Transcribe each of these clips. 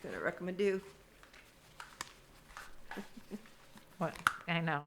Gonna recommend do. What? I know.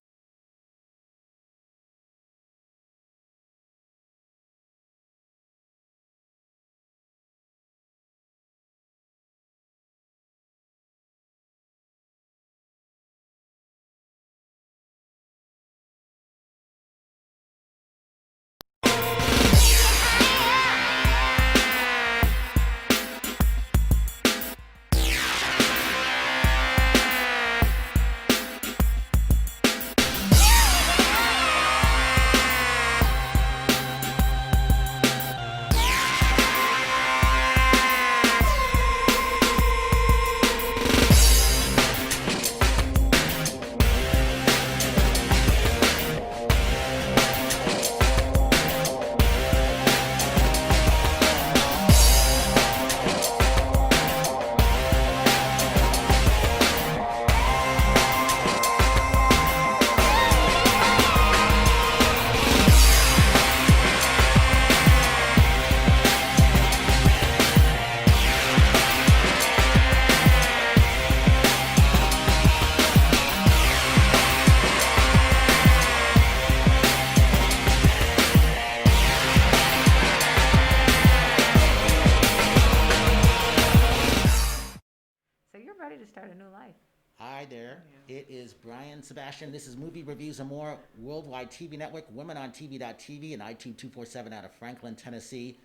So you're ready to start a new life. Hi there. It is Brian Sebastian. This is Movie Reviews and More, Worldwide TV Network, Women on TV.tv, and iTunes 247 out of Franklin, Tennessee.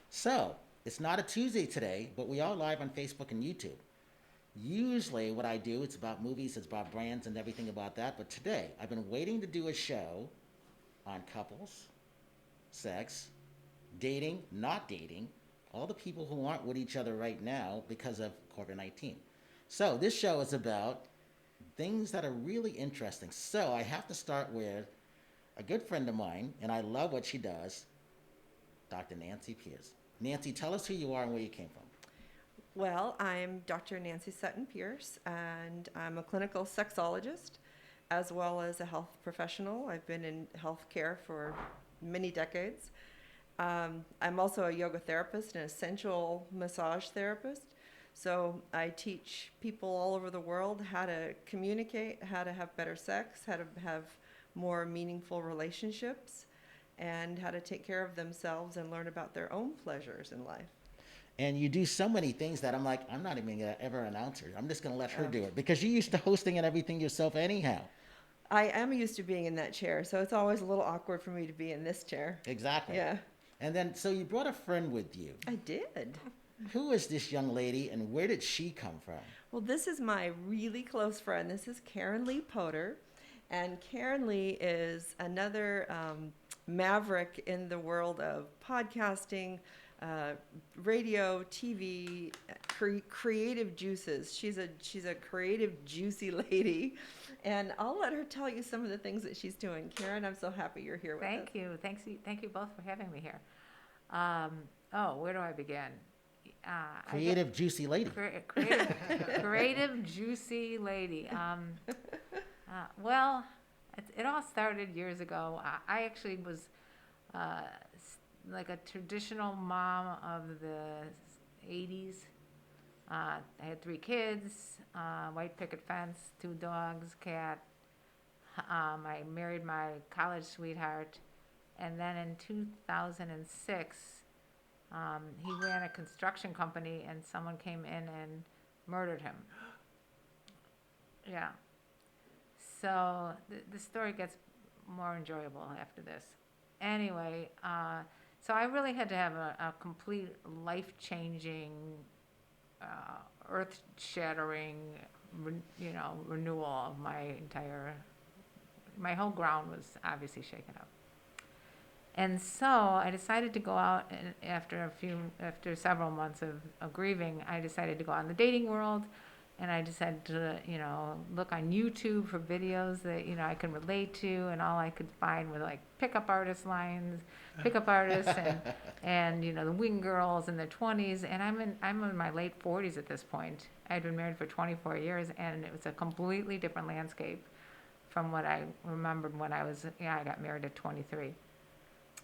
So, it's not a Tuesday today, but we are live on Facebook and YouTube. Usually, what I do, it's about movies, it's about brands, and everything about that. But today, I've been waiting to do a show on couples, sex, dating, not dating, all the people who aren't with each other right now because of COVID-19. So, this show is about things that are really interesting. So I have to start with a good friend of mine, and I love what she does, Dr. Nancy Pierce. Nancy, tell us who you are and where you came from. Well, I'm Dr. Nancy Sutton Pierce, and I'm a clinical sexologist as well as a health professional. I've been in healthcare for many decades. I'm also a yoga therapist and essential massage therapist. So I teach people all over the world how to communicate, how to have better sex, how to have more meaningful relationships, and how to take care of themselves and learn about their own pleasures in life. And you do so many things that I'm like, I'm not even going to ever announce her. I'm just going to let her do it because you're used to hosting and everything yourself anyhow. I am used to being in that chair, so it's always a little awkward for me to be in this chair. Exactly. Yeah, And then, so you brought a friend with you. I did. Who is this young lady and where did she come from? Well, this is my really close friend. This is Karen Lee Potter. And Karen Lee is another maverick in the world of podcasting, radio, TV, creative juices. She's a creative, juicy lady. And I'll let her tell you some of the things that she's doing. Karen, I'm so happy you're here with us. Thank you. Thank you both for having me here. Where do I begin? Creative, juicy lady. Creative, juicy lady. Well, it all started years ago. I actually was like a traditional mom of the 80s. I had 3 kids, white picket fence, 2 dogs, cat. I married my college sweetheart. And then in 2006, he ran a construction company and someone came in and murdered him. Yeah. So the story gets more enjoyable after this. Anyway, so I really had to have a complete life-changing, earth-shattering, renewal of my whole ground was obviously shaken up. And so I decided to go out, and after several months of grieving, I decided to go out in the dating world, and I decided to, look on YouTube for videos that, I could relate to, and all I could find were like pickup artists, and the wing girls in their 20s, and I'm in my late 40s at this point. I'd been married for 24 years, and it was a completely different landscape from what I remembered when I got married at 23.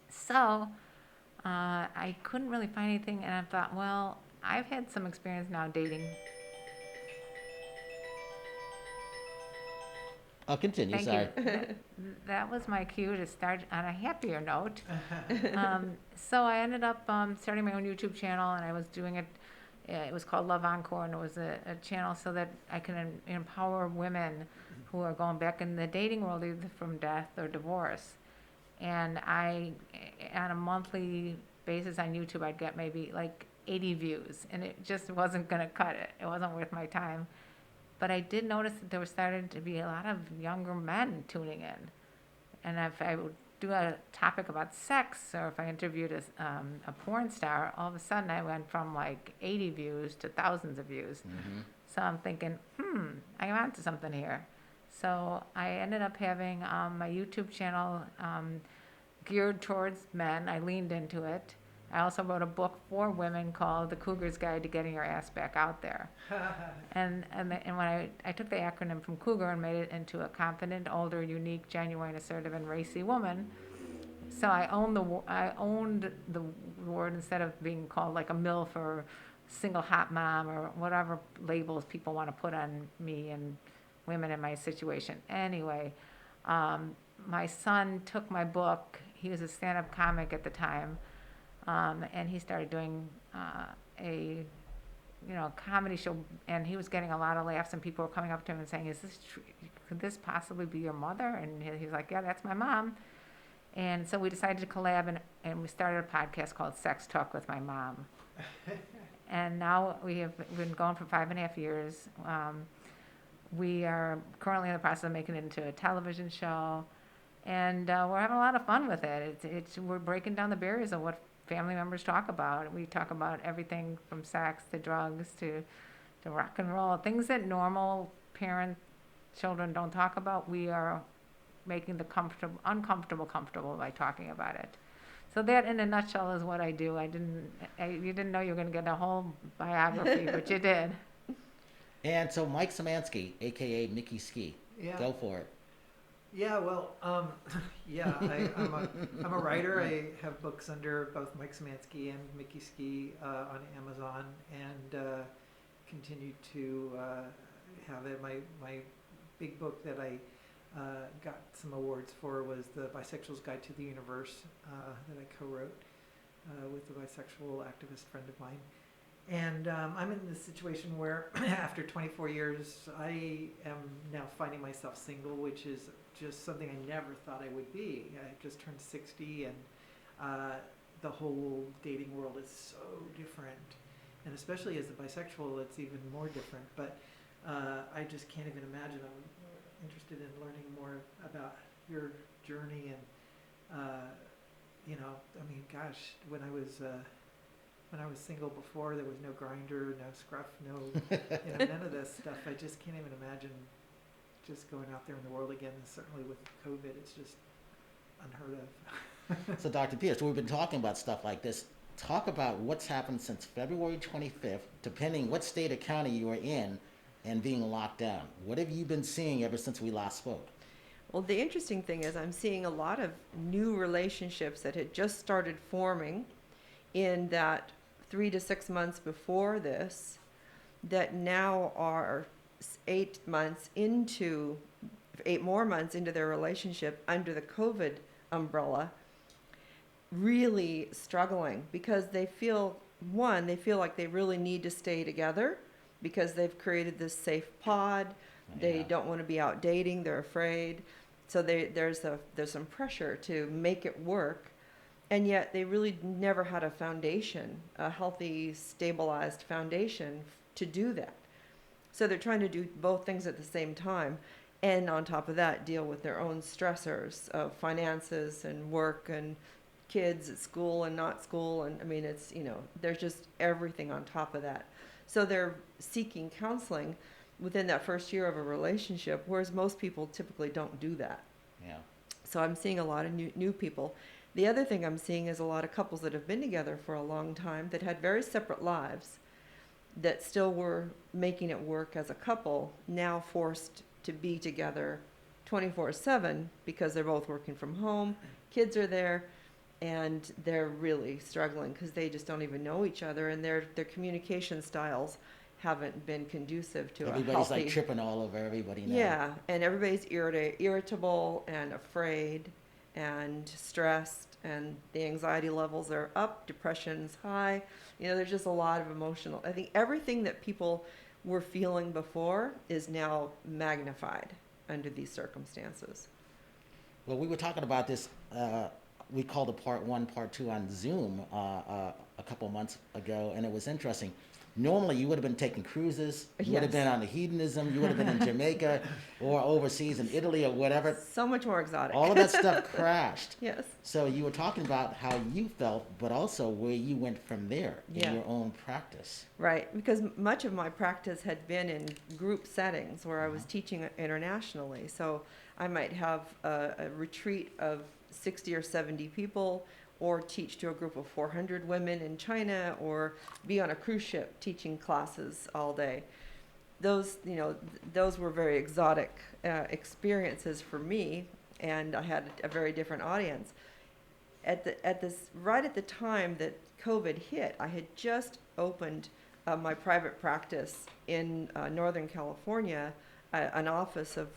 So I couldn't really find anything, and I thought, well, I've had some experience now dating I'll continue. Thank Sorry. you. That was my cue to start on a happier note. So I ended up starting my own YouTube channel, and I was doing it. It was called Love Encore, and it was a channel so that I can empower women who are going back in the dating world, either from death or divorce. And on a monthly basis on YouTube, I'd get maybe like 80 views, and it just wasn't going to cut it. It wasn't worth my time. But I did notice that there was starting to be a lot of younger men tuning in. And if I would do a topic about sex, or if I interviewed a porn star, all of a sudden I went from like 80 views to thousands of views. Mm-hmm. So I'm thinking, I'm onto something here. So I ended up having my YouTube channel geared towards men. I leaned into it. I also wrote a book for women called The Cougar's Guide to Getting Your Ass Back Out There. And when I took the acronym from Cougar and made it into a confident, older, unique, genuine, assertive, and racy woman. So I owned the word instead of being called like a MILF or single hot mom or whatever labels people want to put on me and women in my situation. Anyway, my son took my book. He was a stand-up comic at the time. And he started doing a comedy show, and he was getting a lot of laughs, and people were coming up to him and saying, "Is this true? Could this possibly be your mother?" And he's like, "Yeah, that's my mom." And so we decided to collab, and we started a podcast called Sex Talk with My Mom. And now we have been going for 5.5 years. We are currently in the process of making it into a television show, and we're having a lot of fun with it. We're breaking down the barriers of what family members talk about. We talk about everything from sex to drugs to rock and roll, things that normal children don't talk about. We are making the uncomfortable comfortable by talking about it. So that, in a nutshell, is what I do. You didn't know you were going to get a whole biography, but you did. And so Mike Szymanski, aka Mickey Ski, Yeah. go for it. Yeah, well, I'm a writer. I have books under both Mike Szymanski and Mickey Ski on Amazon, and continue to have it. My big book that I got some awards for was The Bisexual's Guide to the Universe that I co-wrote with a bisexual activist friend of mine. And I'm in this situation where after 24 years, I am now finding myself single, which is just something I never thought I would be. I just turned 60, and the whole dating world is so different. And especially as a bisexual, it's even more different. But I just can't even imagine. I'm interested in learning more about your journey. And, gosh, when I was single before, there was no Grindr, no Scruff, none of this stuff. I just can't even imagine just going out there in the world again. And certainly with COVID, it's just unheard of. So Dr. Pierce, we've been talking about stuff like this. Talk about what's happened since February 25th, depending what state or county you are in, and being locked down. What have you been seeing ever since we last spoke? Well, the interesting thing is I'm seeing a lot of new relationships that had just started forming in that 3 to 6 months before this, that now are 8 more months into their relationship under the COVID umbrella, really struggling because they feel like they really need to stay together because they've created this safe pod. They don't want to be out dating. They're afraid. So there's some pressure to make it work. And yet they really never had a foundation, a healthy, stabilized foundation to do that. So they're trying to do both things at the same time. And on top of that, deal with their own stressors of finances and work and kids at school and not school. And I mean, it's, there's just everything on top of that. So they're seeking counseling within that first year of a relationship, whereas most people typically don't do that. Yeah. So I'm seeing a lot of new people. The other thing I'm seeing is a lot of couples that have been together for a long time that had very separate lives that still were making it work as a couple, now forced to be together 24/7 because they're both working from home, kids are there, and they're really struggling because they just don't even know each other, and their communication styles haven't been conducive to a Everybody's healthy. like tripping all over everybody now. Yeah, and everybody's irritable and afraid and stressed, and the anxiety levels are up, depression's high. There's just a lot of emotional. I think everything that people were feeling before is now magnified under these circumstances. Well, we were talking about this. We called it part 1, part 2 on Zoom a couple months ago, and it was interesting. Normally, you would have been taking cruises. You would have Yes. been on the hedonism. You would have been in Jamaica or overseas in Italy or whatever. So much more exotic. All of that stuff crashed. Yes. So you were talking about how you felt, but also where you went from there Yeah. in your own practice. Right, because much of my practice had been in group settings where I was Uh-huh. teaching internationally. So I might have a retreat of 60 or 70 people, or teach to a group of 400 women in China, or be on a cruise ship teaching classes all day. Those were very exotic experiences for me, and I had a very different audience. Right at the time that COVID hit, I had just opened my private practice in Northern California. An office of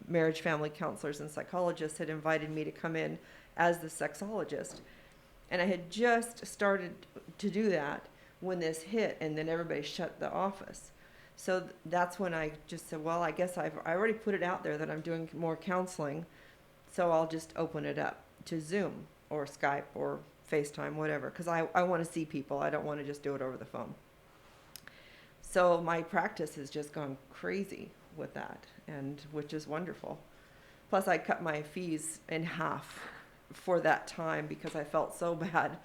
marriage, family counselors, and psychologists had invited me to come in as the sexologist. And I had just started to do that when this hit, and then everybody shut the office. So that's when I just said, well, I guess I already put it out there that I'm doing more counseling, so I'll just open it up to Zoom or Skype or FaceTime, whatever, because I want to see people. I don't want to just do it over the phone. So my practice has just gone crazy with that, and which is wonderful. Plus, I cut my fees in half for that time because I felt so bad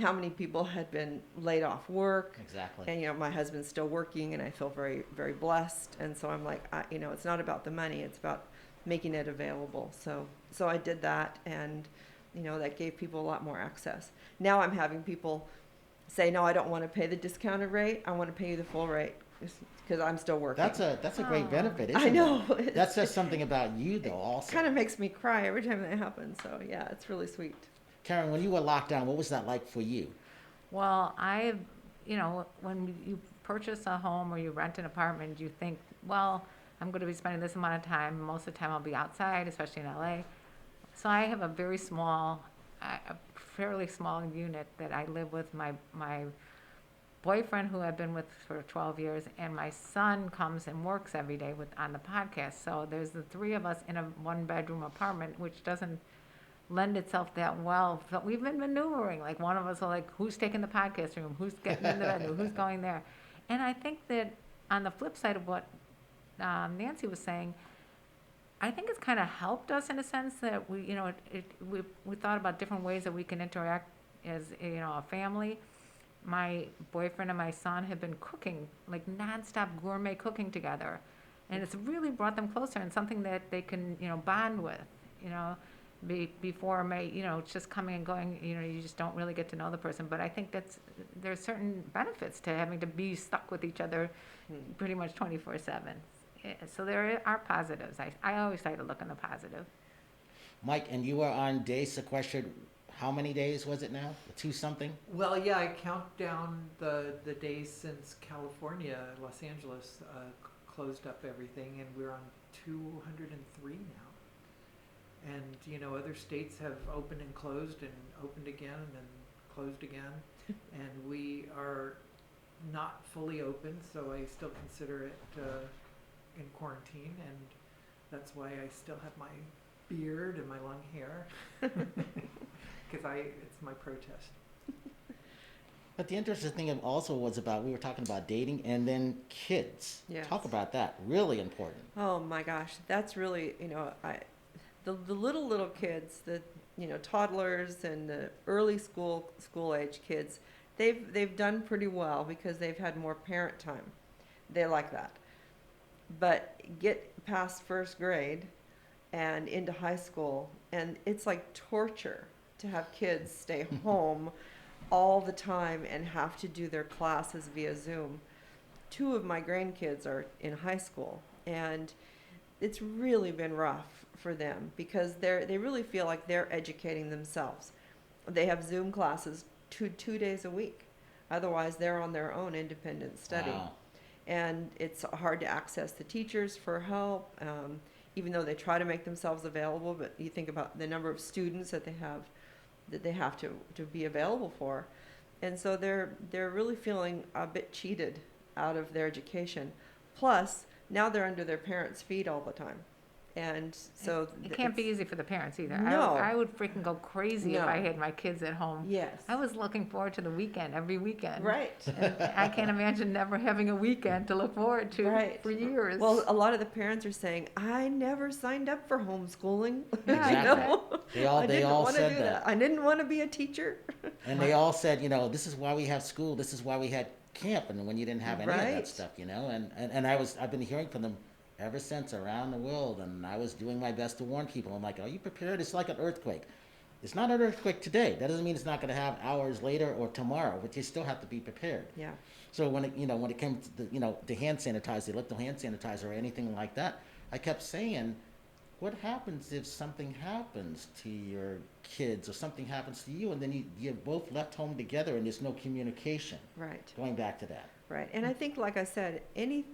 how many people had been laid off work. Exactly. And, my husband's still working, and I feel very, very blessed. And so I'm like, it's not about the money, it's about making it available. So I did that, and, that gave people a lot more access. Now I'm having people say, no, I don't want to pay the discounted rate. I want to pay you the full rate because I'm still working. That's a great Oh. benefit, isn't I know. it? That says something about you, though, also. Kind of makes me cry every time that happens. So yeah, it's really sweet. Karen, when you were locked down, what was that like for you? Well, when you purchase a home or you rent an apartment, you think, well, I'm going to be spending this amount of time. Most of the time I'll be outside, especially in LA. So I have a fairly small unit that I live with my boyfriend, who I've been with for 12 years, and my son comes and works every day on the podcast. So there's the three of us in a 1-bedroom apartment, which doesn't lend itself that well. So we've been maneuvering. Like, one of us are like, who's taking the podcast room? Who's getting in the bedroom? Who's going there? And I think that on the flip side of what Nancy was saying, I think it's kind of helped us in a sense that we thought about different ways that we can interact as a family. My boyfriend and my son have been cooking, like nonstop gourmet cooking together, and it's really brought them closer and something that they can bond with. Before it's just coming and going. You just don't really get to know the person. But I think there's certain benefits to having to be stuck with each other pretty much 24/7. So there are positives. I always try to look on the positive. Mike, and you were on days sequestered. How many days was it now? 2-something? Well, yeah, I count down the days since California, Los Angeles, closed up everything, and we're on 203 now. And, other states have opened and closed and opened again and then closed again. And we are not fully open, so I still consider it in quarantine, and that's why I still have my beard and my long hair. Because it's my protest. But the interesting thing also was we were talking about dating and then kids. Yes. Talk about that. Really important. Oh my gosh, that's really, the little kids, the toddlers and the early school age kids, they've done pretty well because they've had more parent time. They like that. But get past first grade and into high school, and it's like torture to have kids stay home all the time and have to do their classes via Zoom. 2 of my grandkids are in high school, and it's really been rough for them because they really feel like they're educating themselves. They have Zoom classes two days a week Otherwise, they're on their own independent study. Wow. And it's hard to access the teachers for help, even though they try to make themselves available. But you think about the number of students that they have to be available for, and so they're really feeling a bit cheated out of their education. Plus, now they're under their parents' feet all the time, and so It can't be easy for the parents either. No. I would freaking go crazy if No. I had my kids at home. Yes, I was looking forward to the weekend every weekend. right. And I can't imagine never having a weekend to look forward to Right. for years. Well, a lot of the parents are saying, "I never signed up for homeschooling." Yeah, You know? They I didn't all want to said do that. I didn't want to be a teacher. And they all said, this is why we have school, this is why we had camp, and when you didn't have any of that Right. stuff, and I've been hearing from them ever since around the world, and I was doing my best to warn people. I'm like, are you prepared? It's like an earthquake. It's not an earthquake today. That doesn't mean it's not going to have hours later or tomorrow, but you still have to be prepared. Yeah. So when it came to the hand sanitizer, the electrical hand sanitizer or anything like that, I kept saying, what happens if something happens to your kids or something happens to you, and then you're both left home together and there's no communication? Right. Going back to that. Right. And I think, like I said, any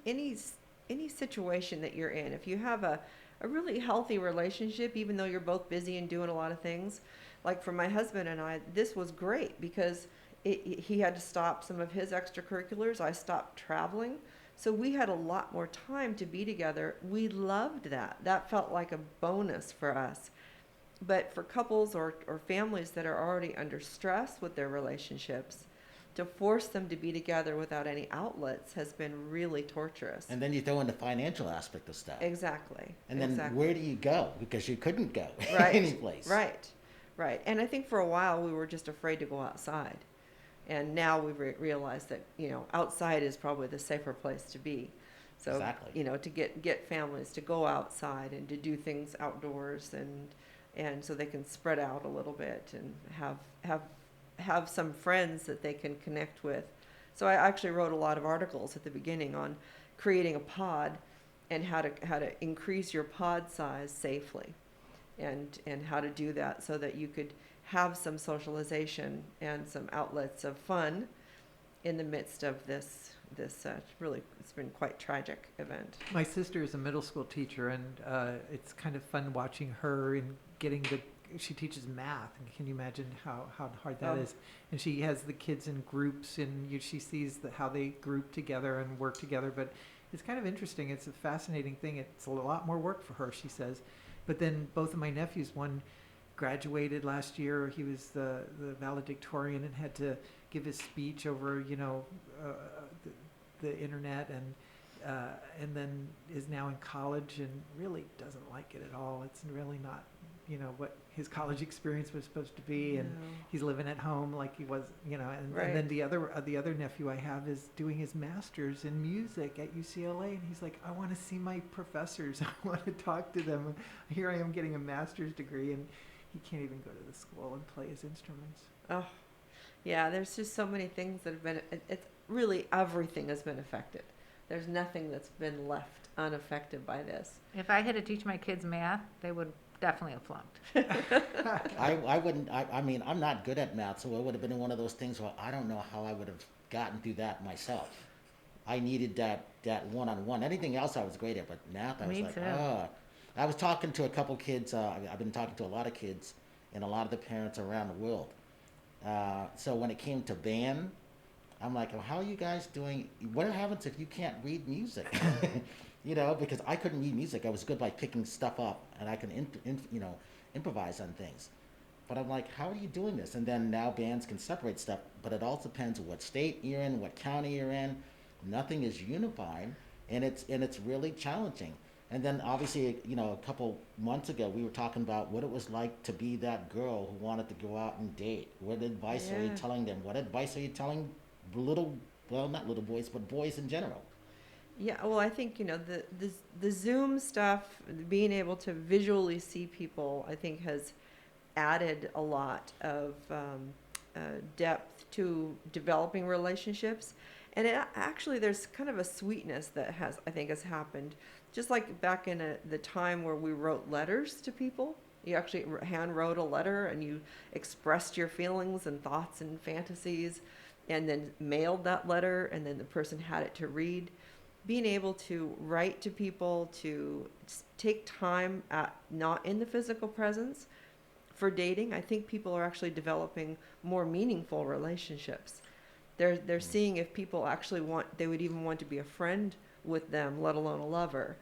situation that you're in, if you have a really healthy relationship, even though you're both busy and doing a lot of things, like for my husband and I, this was great because he had to stop some of his extracurriculars. I stopped traveling. So we had a lot more time to be together. We loved that. That felt like a bonus for us. But for couples or families that are already under stress with their relationships, to force them to be together without any outlets has been really torturous. And then you throw in the financial aspect of stuff. Exactly. And then exactly. where do you go? Because you couldn't go Right. any place. Right. Right. And I think for a while we were just afraid to go outside. And now we've realized that, outside is probably the safer place to be. So, Exactly. To get families to go outside and to do things outdoors and so they can spread out a little bit and have some friends that they can connect with. So I actually wrote a lot of articles at the beginning on creating a pod and how to increase your pod size safely and how to do that so that you could have some socialization and some outlets of fun in the midst of this really, it's been quite tragic event. My sister is a middle school teacher, and it's kind of fun watching her and getting she teaches math, and can you imagine how hard that is? And she has the kids in groups, and she sees how they group together and work together, but it's kind of interesting. It's a fascinating thing. It's a lot more work for her, she says. But then both of my nephews, one graduated last year. He was the valedictorian and had to give his speech over, the internet, and then is now in college and really doesn't like it at all. It's really not, what his college experience was supposed to be, and No. he's living at home like he was, Right. and then the other nephew I have is doing his master's in music at UCLA, and he's like, I want to see my professors. I want to talk to them. Here I am getting a master's degree, and he can't even go to the school and play his instruments. Oh, yeah, there's just so many things that have been, it's really everything has been affected. There's nothing that's been left unaffected by this. If I had to teach my kids math, they would definitely have flunked. I wouldn't, I mean, I'm not good at math, so it would have been one of those things where I don't know how I would have gotten through that myself. I needed that one-on-one. Anything else I was great at, but math, I was Me like, too. I was talking to a couple kids, I've been talking to a lot of kids and a lot of the parents around the world. So when it came to band, I'm like, well, how are you guys doing? What happens if you can't read music? Because I couldn't read music. I was good like picking stuff up, and I can improvise on things. But I'm like, how are you doing this? And then now bands can separate stuff, but it all depends what state you're in, what county you're in. Nothing is unified, and it's really challenging. And then obviously, a couple months ago, we were talking about what it was like to be that girl who wanted to go out and date. What advice are you Yeah. telling them? What advice are you telling not little boys, but boys in general? Yeah, well, I think, the Zoom stuff, being able to visually see people, I think has added a lot of depth to developing relationships. And actually, there's kind of a sweetness that I think has happened. Just like back in the time where we wrote letters to people, you actually hand wrote a letter and you expressed your feelings and thoughts and fantasies. and then mailed that letter, and then the person had it to read. Being able to write to people, to take time at not in the physical presence for dating, I think people are actually developing more meaningful relationships. They're seeing if people actually they would even want to be a friend with them, let alone a lover.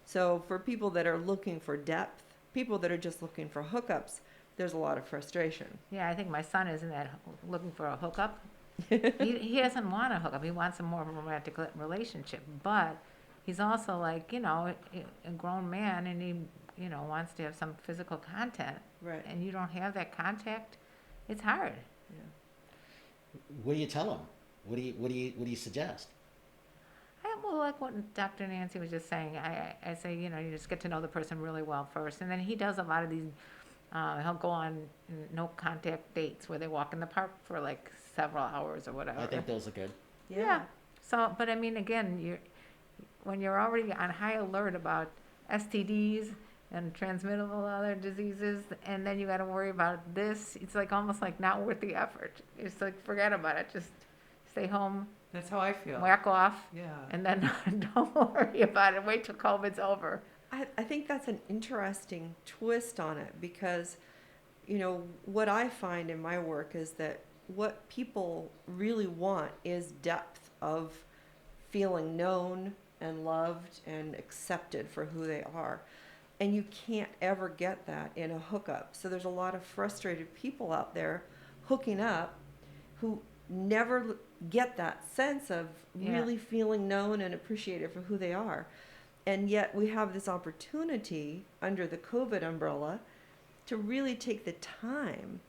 So for people that are looking for depth, people that are just looking for hookups, there's a lot of frustration. Yeah, I think my son isn't that looking for a hookup. He doesn't want a hookup. He wants a more romantic relationship. But he's also like, a grown man, and he, wants to have some physical contact. Right. And you don't have that contact, it's hard. Yeah. What do you tell them? What do you suggest? Well, like what Dr. Nancy was just saying, I say, you just get to know the person really well first. And then he does a lot of these, he'll go on no contact dates where they walk in the park for like several hours or whatever. I think those are good. Yeah. So, but I mean, again, when you're already on high alert about STDs and transmittable other diseases, and then you got to worry about this, it's like almost like not worth the effort. It's like, forget about it. Just stay home, That's how I feel. whack off, Yeah. and then don't worry about it. Wait till COVID's over. I think that's an interesting twist on it, because, what I find in my work is that what people really want is depth of feeling known and loved and accepted for who they are. And you can't ever get that in a hookup. So there's a lot of frustrated people out there hooking up who never get that sense of really feeling known and appreciated for who they are. And yet we have this opportunity under the COVID umbrella to really take the time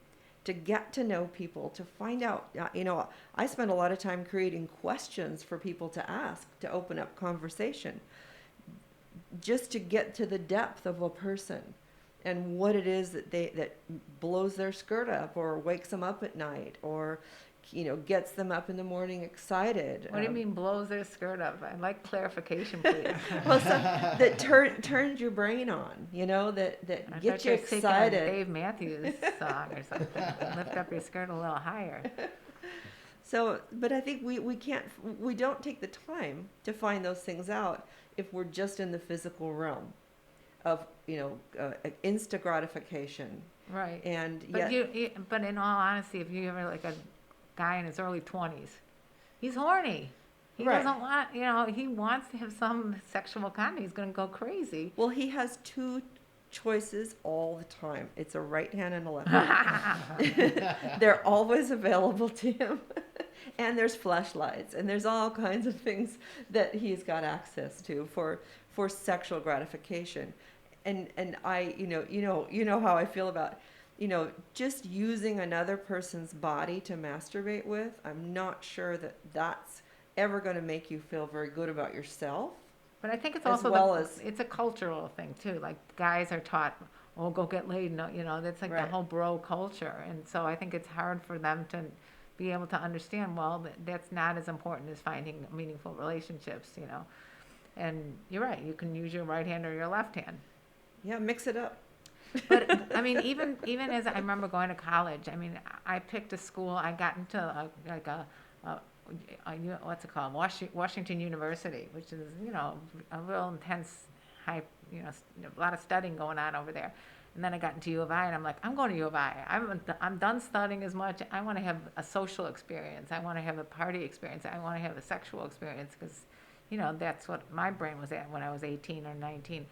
to get to know people, to find out, I spend a lot of time creating questions for people to ask, to open up conversation, just to get to the depth of a person and what it is that blows their skirt up or wakes them up at night or gets them up in the morning excited. What do you mean blows their skirt up? I'd like clarification, please. Well, that turns your brain on, that I gets thought you you were thinking excited. of Dave Matthews song or something. Lift up your skirt a little higher. So, but I think we don't take the time to find those things out if we're just in the physical realm of, instant gratification. Right. And But yet, but in all honesty, if you ever like a guy in his early 20s, he's horny. He Right. doesn't want, he wants to have some sexual contact. He's going to go crazy. well, he has two choices all the time. It's a right hand and a left hand. They're always available to him. And there's flashlights and there's all kinds of things that he's got access to for sexual gratification. And I, how I feel about, just using another person's body to masturbate with. I'm not sure that that's ever going to make you feel very good about yourself. But I think it's As also well as- it's a cultural thing too. Like guys are taught, oh, go get laid. No, that's like Right. the whole bro culture. And so I think it's hard for them to be able to understand, well, that's not as important as finding meaningful relationships, And you're right, you can use your right hand or your left hand. Yeah, mix it up. But I mean, even as I remember going to college, I mean, I picked a school. I got into a what's it called, Washington University, which is a real intense, high, a lot of studying going on over there. And then I got into U of I, and I'm like, I'm going to U of I. I'm done studying as much. I want to have a social experience. I want to have a party experience. I want to have a sexual experience because, that's what my brain was at when I was 18 or 19.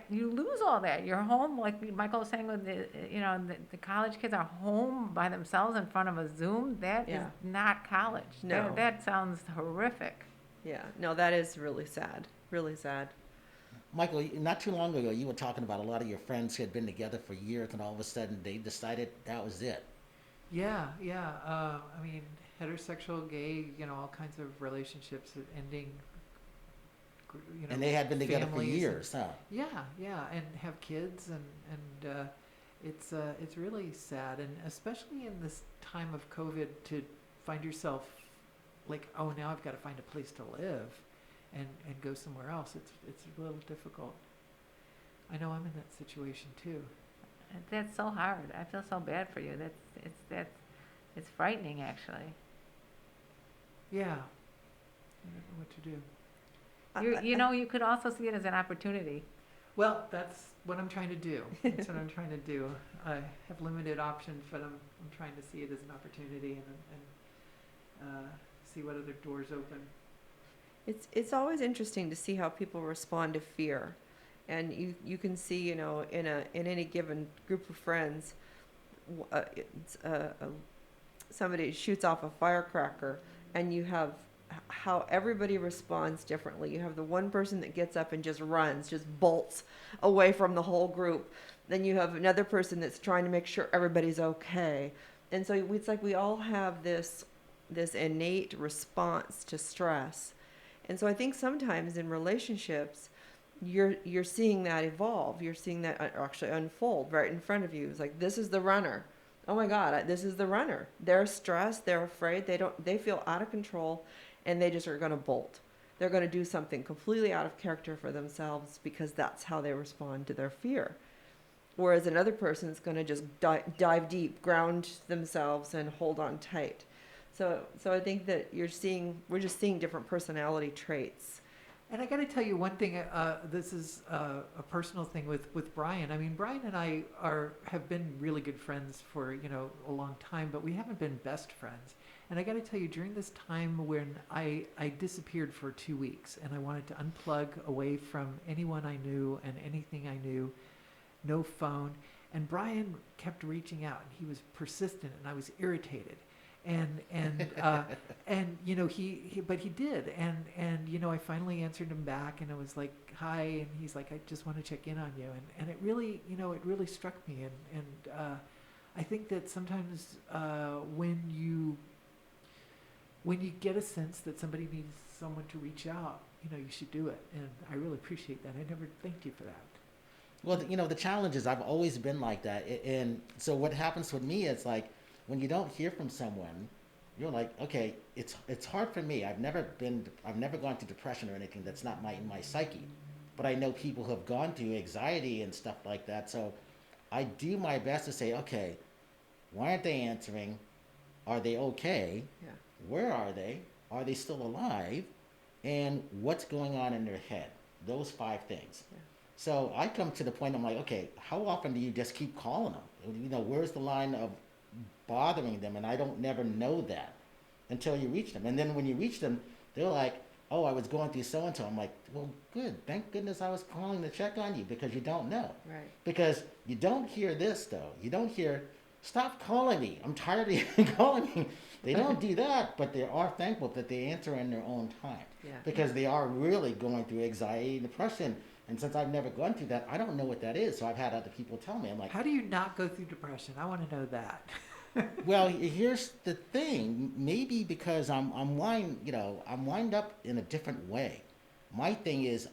You lose all that. You're home, like Michael was saying, with the college kids are home by themselves in front of a Zoom. That is Yeah. not college. No. That sounds horrific. Yeah, no, that is really sad. Really sad. Michael, not too long ago, you were talking about a lot of your friends who had been together for years, and all of a sudden they decided that was it. Yeah. I mean, heterosexual, gay, all kinds of relationships ending. And they had been together for families years, huh? Yeah, and have kids, and it's really sad, and especially in this time of COVID, to find yourself like, oh, now I've got to find a place to live, and go somewhere else. It's a little difficult. I know I'm in that situation too. That's so hard. I feel so bad for you. It's frightening, actually. Yeah. I don't know what to do. You could also see it as an opportunity. Well, that's what I'm trying to do. That's what I'm trying to do. I have limited options, but I'm trying to see it as an opportunity and see what other doors open. It's always interesting to see how people respond to fear, and you can see, you know, in any given group of friends, somebody shoots off a firecracker, and you have how everybody responds differently. You have the one person that gets up and just runs, just bolts away from the whole group. Then you have another person that's trying to make sure everybody's okay. And so it's like we all have this innate response to stress. And so I think sometimes in relationships, you're seeing that evolve. You're seeing that actually unfold right in front of you. It's like, this is the runner. Oh my God, this is the runner. They're stressed. They're afraid. They feel out of control, and they just are going to bolt. They're going to do something completely out of character for themselves because that's how they respond to their fear. Whereas another person is going to just dive deep, ground themselves, and hold on tight. So I think that we're just seeing different personality traits. And I got to tell you one thing. This is a personal thing with Brian. I mean, Brian and I have been really good friends for a long time, but we haven't been best friends. And I got to tell you, during this time when I disappeared for 2 weeks, and I wanted to unplug away from anyone I knew and anything I knew, no phone, and Brian kept reaching out, and he was persistent, and I was irritated. And he did, and I finally answered him back, and I was like, hi, and he's like, I just want to check in on you, and it really struck me, and I think that sometimes when you get a sense that somebody needs someone to reach out, you should do it, and I really appreciate that. I never thanked you for that. Well, the challenge is I've always been like that, and so what happens with me is like, when you don't hear from someone, you're like, okay, it's hard for me. I've never gone through depression or anything. That's not in my psyche. But I know people who have gone through anxiety and stuff like that. So I do my best to say, okay, why aren't they answering? Are they okay? Yeah. Where are they? Are they still alive? And what's going on in their head? Those 5 things. Yeah. So I come to the point, I'm like, okay, how often do you just keep calling them? Where's the line of bothering them? And I don't never know that until you reach them. And then when you reach them, they're like, oh, I was going through so-and-so. I'm like, well, good. Thank goodness I was calling to check on you, because you don't know. Right. Because you don't hear this, though. You don't hear, stop calling me. I'm tired of you calling me. They don't do that, but they are thankful that they answer in their own time. Yeah. Because they are really going through anxiety and depression. And since I've never gone through that, I don't know what that is. So I've had other people tell me. I'm like, how do you not go through depression? I want to know that. Well, here's the thing. Maybe because I'm wind up in a different way. My thing is,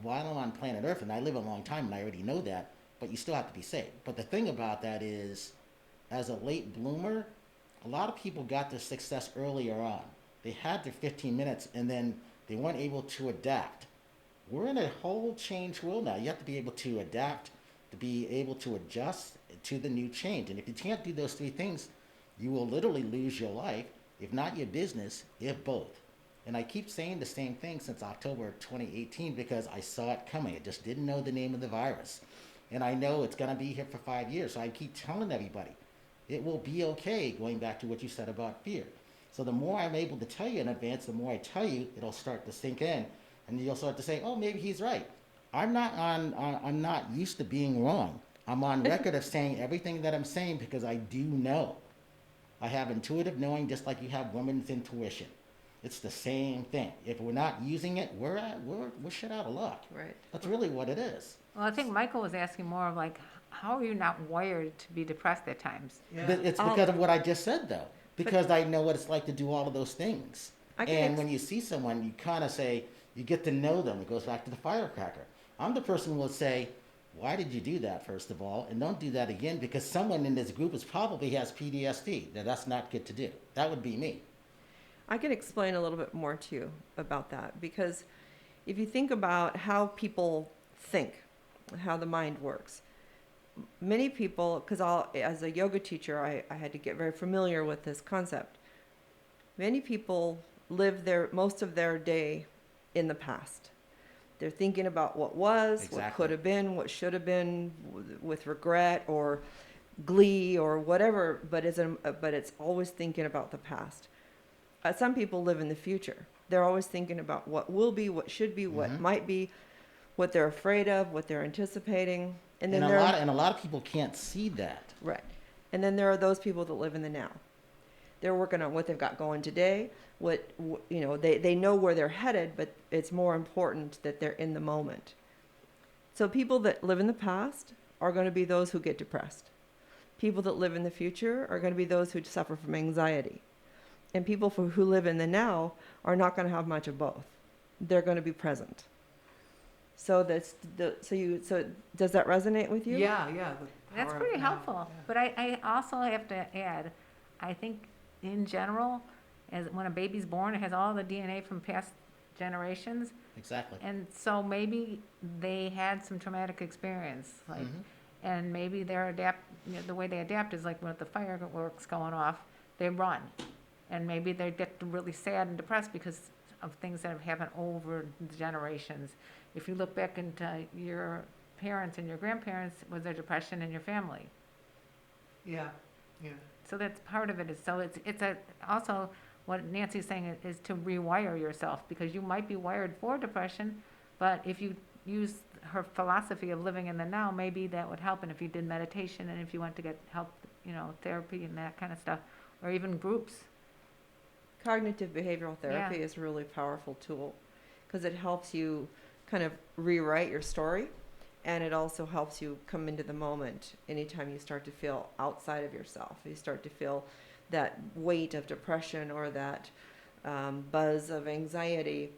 while I'm on planet Earth, and I live a long time, and I already know that, but you still have to be safe. But the thing about that is, as a late bloomer, a lot of people got their success earlier on. They had their 15 minutes, and then they weren't able to adapt. We're in a whole changed world now. You have to be able to adapt, to be able to adjust to the new change. And if you can't do those 3 things, you will literally lose your life, if not your business, if both. And I keep saying the same thing since October 2018 because I saw it coming. I just didn't know the name of the virus. And I know it's going to be here for 5 years. So I keep telling everybody, it will be okay, going back to what you said about fear. So the more I'm able to tell you in advance, the more I tell you, it'll start to sink in. And you'll start to say, oh, maybe he's right. I'm not used to being wrong. I'm on record of saying everything that I'm saying because I do know. I have intuitive knowing just like you have women's intuition. It's the same thing. If we're not using it, we're shit out of luck. Right. That's really what it is. Well, I think Michael was asking more of like, how are you not wired to be depressed at times? Yeah. But it's because of what I just said, though. Because I know what it's like to do all of those things. And when you see someone, you kind of say, you get to know them. It goes back to the firecracker. I'm the person who will say, why did you do that, first of all? And don't do that again, because someone in this group probably has PTSD. That's not good to do. That would be me. I can explain a little bit more to you about that, because if you think about how people think, how the mind works, many people, because as a yoga teacher, I had to get very familiar with this concept. Many people live most of their day in the past. They're thinking about what was, what Exactly. could have been, what should have been, with regret or glee or whatever. But it's always thinking about the past. Some people live in the future. They're always thinking about what will be, what should be, what might be, what they're afraid of, what they're anticipating, and then a lot of people can't see that. right. And then there are those people that live in the now. They're working on what they've got going today. They know where they're headed, but it's more important that they're in the moment. So people that live in the past are going to be those who get depressed. People that live in the future are going to be those who suffer from anxiety. And people who live in the now are not going to have much of both. They're going to be present. So does that resonate with you? Yeah. That's pretty helpful. But I also have to add, I think in general, as when a baby's born, it has all the DNA from past generations. Exactly. And so maybe they had some traumatic experience, like, and maybe the way they adapt is like when the fireworks going off, they run. And maybe they get really sad and depressed because of things that have happened over the generations. If you look back into your parents and your grandparents, was there depression in your family? Yeah. So that's part of it. It's also what Nancy's saying is to rewire yourself, because you might be wired for depression, but if you use her philosophy of living in the now, maybe that would help. And if you did meditation, and if you went to get help, therapy and that kind of stuff, or even groups. Cognitive behavioral therapy is a really powerful tool because it helps you kind of rewrite your story, and it also helps you come into the moment anytime you start to feel outside of yourself. You start to feel that weight of depression or that buzz of anxiety.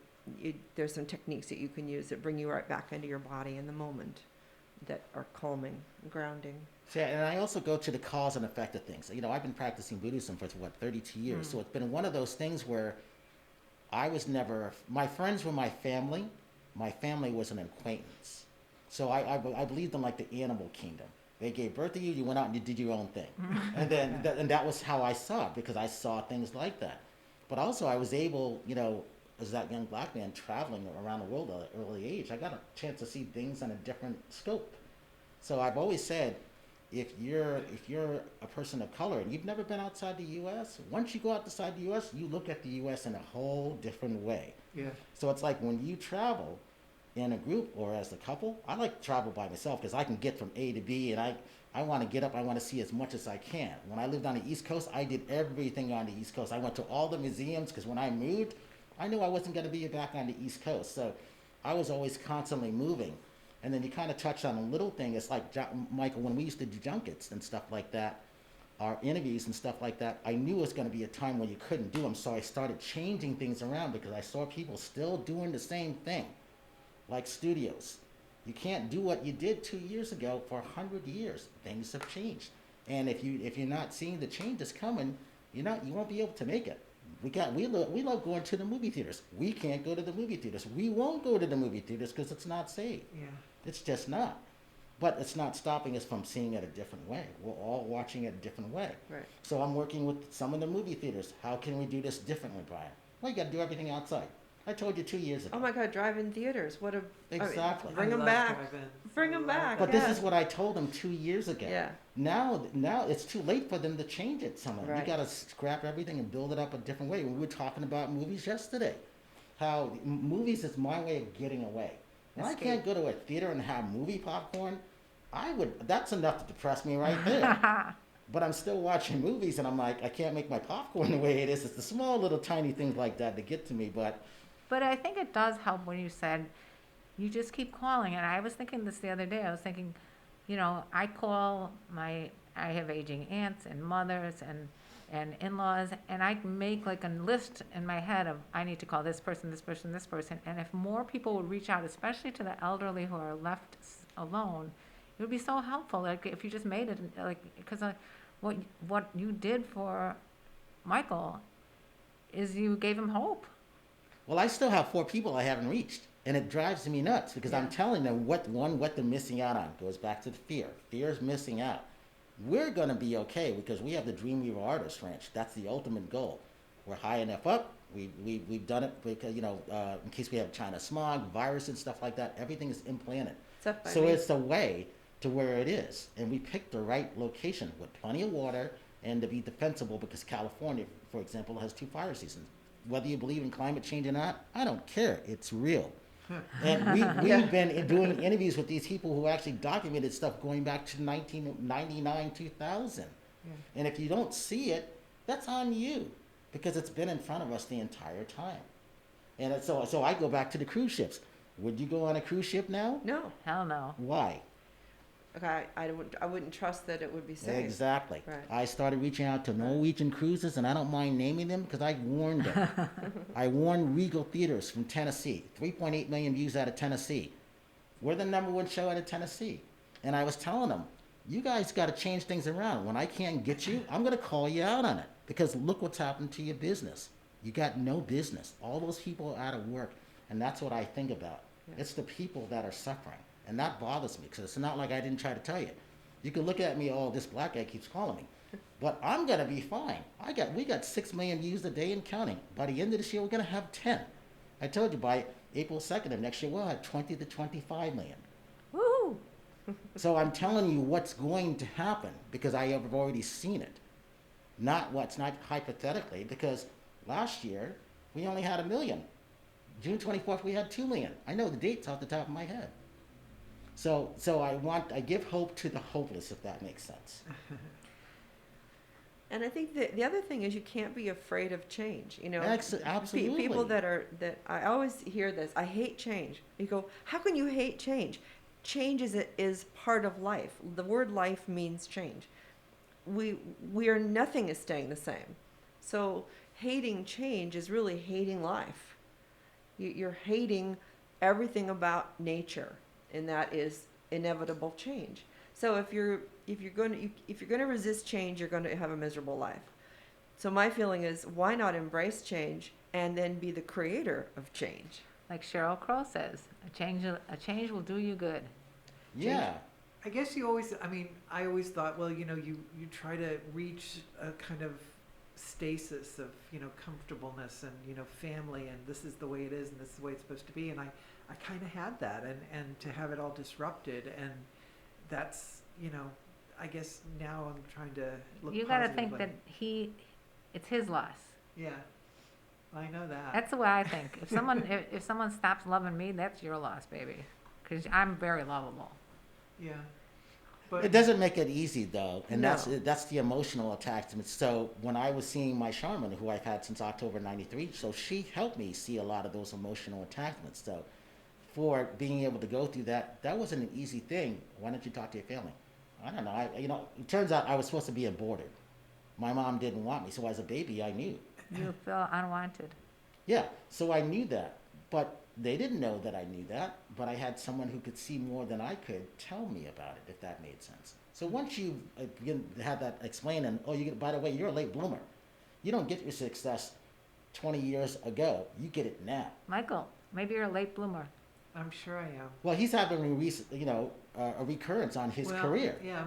There's some techniques that you can use that bring you right back into your body in the moment that are calming, grounding. Yeah, and I also go to the cause and effect of things. I've been practicing Buddhism for 32 years, so it's been one of those things where my friends were my family was an acquaintance. So I believed in like the animal kingdom. They gave birth to you, you went out and you did your own thing. And then that was how I saw it, because I saw things like that. But also I was able, as that young black man traveling around the world at an early age, I got a chance to see things on a different scope. So I've always said, if you're a person of color and you've never been outside the U.S., once you go outside the U.S., you look at the U.S. in a whole different way. Yeah. So it's like when you travel in a group or as a couple, I like to travel by myself because I can get from A to B, and I want to get up, I want to see as much as I can. When I lived on the East Coast, I did everything on the East Coast. I went to all the museums because when I moved, I knew I wasn't going to be back on the East Coast. So I was always constantly moving. And then you kind of touched on a little thing. It's like, Michael, when we used to do junkets and stuff like that, our interviews and stuff like that, I knew it was going to be a time when you couldn't do them. So I started changing things around because I saw people still doing the same thing, like studios. You can't do what you did 2 years ago for 100 years. Things have changed. And if you're not seeing the changes coming, you won't be able to make it. We love going to the movie theaters. We can't go to the movie theaters. We won't go to the movie theaters because it's not safe. Yeah. It's just not. But it's not stopping us from seeing it a different way. We're all watching it a different way. Right. So I'm working with some of the movie theaters. How can we do this differently, Brian? Well, you got to do everything outside. I told you 2 years ago. Oh my God, drive-in theaters. What a Exactly. bring I them love back. drive-ins. Bring I 'em love back. But that. this is what I told them 2 years ago. Yeah. Now it's too late for them to change it somehow. Right. You got to scrap everything and build it up a different way. We were talking about movies yesterday. How movies is my way of getting away. When I can't go to a theater and have movie popcorn, that's enough to depress me right there. But I'm still watching movies and I'm like, I can't make my popcorn the way it is. It's the small little tiny things like that that get to me. But I think it does help when you said you just keep calling. And I was thinking this the other day. I was thinking, I have aging aunts and mothers and in-laws, and I make like a list in my head of I need to call this person, this person, this person. And if more people would reach out, especially to the elderly who are left alone, it would be so helpful. Like if you just made it, like, because what you did for Michael is you gave him hope. well, I still have 4 people I haven't reached. And it drives me nuts because I'm telling them what they're missing out on. Goes back to the fear. Fear is missing out. We're going to be okay because we have the Dreamweaver Artist Ranch. That's the ultimate goal. We're high enough up. We've done it because, in case we have China smog, virus and stuff like that, everything is implanted. So it's a way to where it is. And we picked the right location with plenty of water and to be defensible because California, for example, has 2 fire seasons. Whether you believe in climate change or not, I don't care. It's real. And we've been doing interviews with these people who actually documented stuff going back to 1999, 2000. Yeah. And if you don't see it, that's on you because it's been in front of us the entire time. And so I go back to the cruise ships. Would you go on a cruise ship now? No. Hell no. Why? Okay, I wouldn't trust that it would be safe. Exactly. Right. I started reaching out to Norwegian cruises, and I don't mind naming them because I warned them. I warned Regal Theaters from Tennessee, 3.8 million views out of Tennessee. We're the #1 show out of Tennessee. And I was telling them, you guys got to change things around. When I can't get you, I'm going to call you out on it because look what's happened to your business. You got no business. All those people are out of work, and that's what I think about. Yeah. It's the people that are suffering. And that bothers me because it's not like I didn't try to tell you. You can look at me, oh, this black guy keeps calling me. But I'm going to be fine. We got 6 million views a day and counting. By the end of this year, we're going to have 10. I told you by April 2nd of next year, we'll have 20 to 25 million. Woo! So I'm telling you what's going to happen because I have already seen it. Not hypothetically, because last year, we only had 1 million. June 24th, we had 2 million. I know the dates off the top of my head. So I give hope to the hopeless, if that makes sense. And I think that the other thing is you can't be afraid of change. Absolutely. People that I always hear this. I hate change. You go, how can you hate change? Change is part of life. The word life means change. Nothing is staying the same. So hating change is really hating life. You're hating everything about nature. And that is inevitable change. So if you're going to resist change, you're going to have a miserable life. So my feeling is, why not embrace change and then be the creator of change? Like Sheryl Crow says, a change will do you good. Yeah. I guess I always thought, well, you try to reach a kind of stasis of, comfortableness and, family, and this is the way it is and this is the way it's supposed to be. And I kind of had that, and to have it all disrupted, and that's, I guess now I'm trying to look. You got to think that it's his loss. Yeah, I know that. That's the way I think. If someone stops loving me, that's your loss, baby, because I'm very lovable. Yeah, but it doesn't make it easy though, and No. that's the emotional attachment. So when I was seeing my shaman, who I've had since October '93, so she helped me see a lot of those emotional attachments. So for being able to go through that wasn't an easy thing. Why don't you talk to your family? I don't know. It turns out I was supposed to be aborted. My mom didn't want me, so as a baby, I knew. You feel unwanted. Yeah, so I knew that, but they didn't know that I knew that. But I had someone who could see more than I could tell me about it, if that made sense. So once you had that explained, and by the way, you're a late bloomer. You don't get your success 20 years ago. You get it now. Michael, maybe you're a late bloomer. I'm sure I am. Well, he's having a recurrence on his career. Yeah,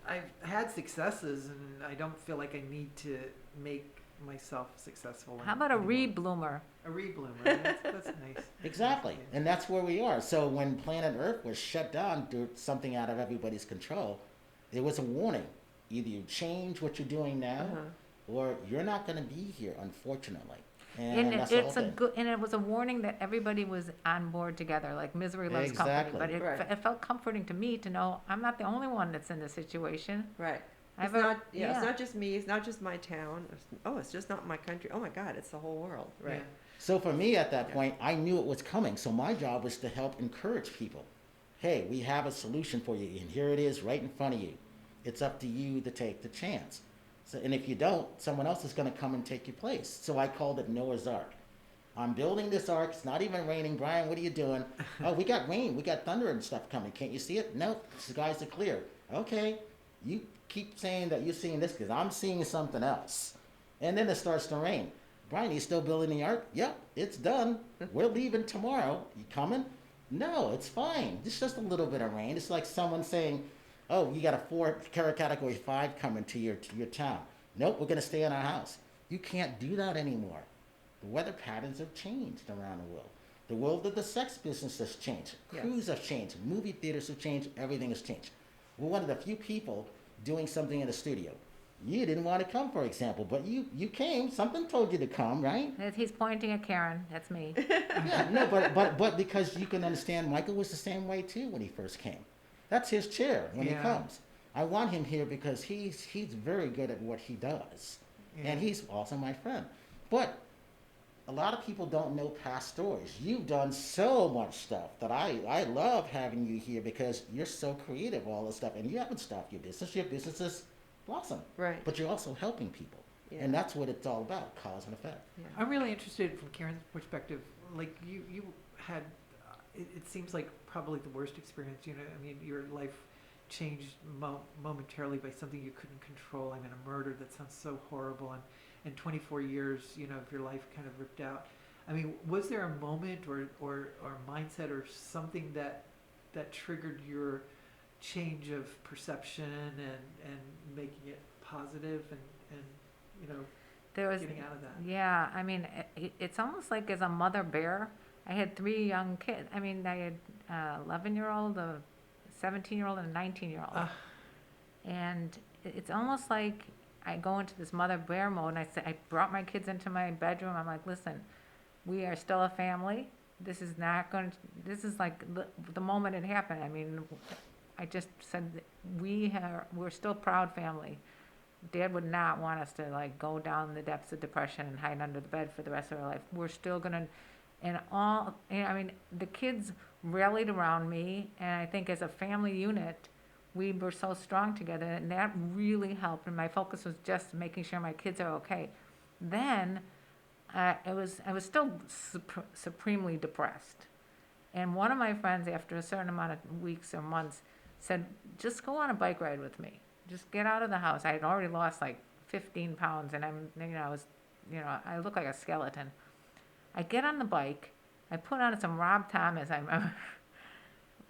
I've had successes, and I don't feel like I need to make myself successful. How about a anymore. re-bloomer? A re-bloomer. That's nice. Exactly, Yeah. and that's where we are. So when planet Earth was shut down due to something out of everybody's control, it was a warning. Either you change what you're doing now, or you're not going to be here, unfortunately. And that's the whole thing. And it was a warning that everybody was on board together, like misery loves company. But it felt comforting to me to know I'm not the only one that's in this situation. Right. It's not just me. It's not just my town. It's just not my country. Oh my God, it's the whole world. Right. Yeah. So for me at that point, I knew it was coming. So my job was to help encourage people. Hey, we have a solution for you, and here it is right in front of you. It's up to you to take the chance. So, and if you don't, someone else is going to come and take your place. So I called it Noah's Ark. I'm building this ark. It's not even raining. Brian, what are you doing? Oh, we got rain. We got thunder and stuff coming. Can't you see it? No, the skies are clear. Okay, you keep saying that you're seeing this because I'm seeing something else. And then it starts to rain. Brian, you still building the ark? Yep, it's done. We're leaving tomorrow. You coming? No, it's fine. It's just a little bit of rain. It's like someone saying, oh, you got a category 5 coming to your town. Nope, we're going to stay in our house. You can't do that anymore. The weather patterns have changed around the world. The world of the sex business has changed. Yes. Crews have changed. Movie theaters have changed. Everything has changed. We're one of the few people doing something in the studio. You didn't want to come, for example, but you came. Something told you to come, right? He's pointing at Karen. That's me. Yeah, no, but because you can understand, Michael was the same way too when he first came. That's his chair when he Yeah. comes. I want him here because he's very good at what he does, and he's also my friend. But a lot of people don't know past stories. You've done so much stuff that I love having you here because you're so creative, all this stuff, and you haven't stopped your business. Your business is blossom, Right. but you're also helping people, Yeah. and that's what it's all about, cause and effect. Yeah. I'm really interested from Karen's perspective. Like you had, it seems like probably the worst experience. You know, I mean, your life changed momentarily by something you couldn't control. I mean, a murder that sounds so horrible, and 24 years, you know, of your life kind of ripped out. I mean, was there a moment or mindset or something that triggered your change of perception and making it positive and you know, There was, getting out of that? yeah, I mean, it's almost like as a mother bear, I had 3 young kids. I mean, I had a 11-year-old, a 17-year-old, and a 19-year-old. And it's almost like I go into this mother bear mode, and I brought my kids into my bedroom. I'm like, listen, we are still a family. This is not going to, this is like the moment it happened. I mean, I just said that we're still a proud family. Dad would not want us to like go down the depths of depression and hide under the bed for the rest of our life. We're still gonna, I mean, the kids rallied around me, and I think as a family unit, we were so strong together, and that really helped. And my focus was just making sure my kids are okay. Then, I was still supremely depressed. And one of my friends, after a certain amount of weeks or months, said, just go on a bike ride with me. Just get out of the house. I had already lost like 15 pounds, and I look like a skeleton. I get on the bike. I put on some Rob Thomas, I remember.